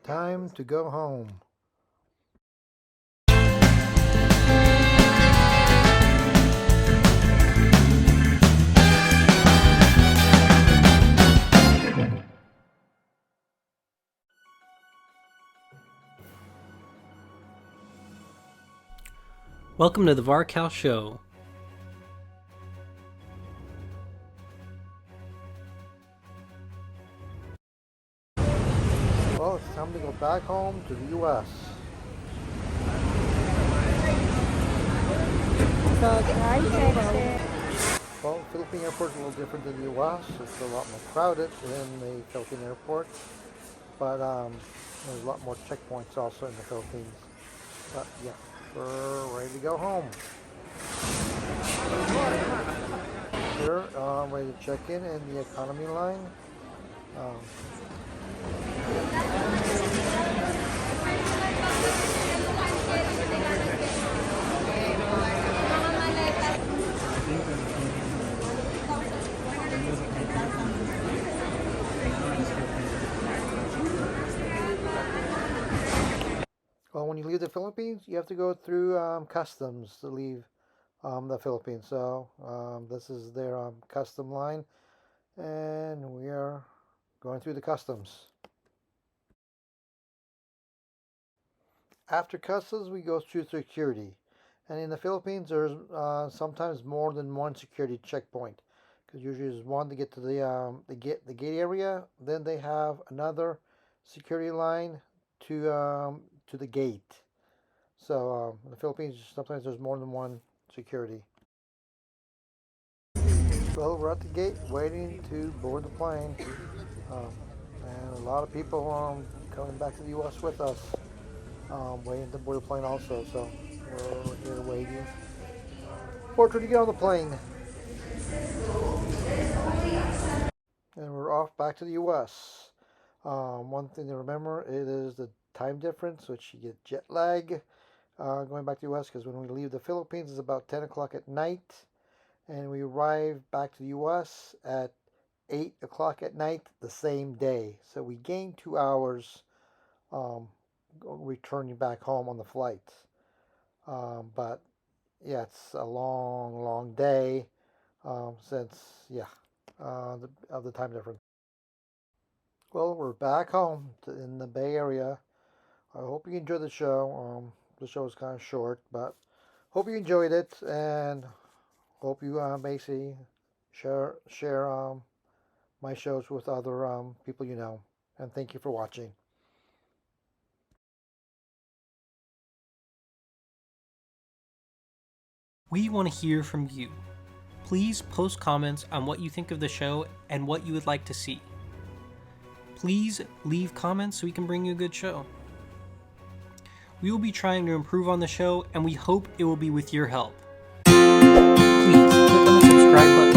Time to go home. Welcome to the VarCal Show. Well, it's time to go back home to the U.S. Well, the Philippine airport is a little different than the U.S. It's a lot more crowded in the Philippine airport, but there's a lot more checkpoints also in the Philippines. But yeah, we're ready to go home. Here, ready to check in the economy line. Well, when you leave the Philippines, you have to go through customs to leave the Philippines. So this is their custom line, and we are going through the customs. After customs, we go through security. And in the Philippines, there's sometimes more than one security checkpoint, because usually there's one to get to the gate area. Then they have another security line to the gate. So in the Philippines, sometimes there's more than one security. Well, we're at the gate waiting to board the plane, and a lot of people coming back to the U.S. with us, waiting to board the plane also. So we're here waiting for her to get on the plane, and we're off back to the U.S. One thing to remember, it is the time difference, which you get jet lag going back to the U.S. because when we leave the Philippines, it's about 10 o'clock at night, and we arrive back to the U.S. at 8 o'clock at night the same day. So we gain 2 hours returning back home on the flight. But yeah, it's a long day since of the time difference. Well, we're back home in the Bay Area. I hope you enjoyed the show. The show is kind of short, but hope you enjoyed it, and hope you basically share my shows with other people you know. And thank you for watching. We want to hear from you. Please post comments on what you think of the show and what you would like to see. Please leave comments so we can bring you a good show. We will be trying to improve on the show, and we hope it will be with your help. Please click on the subscribe button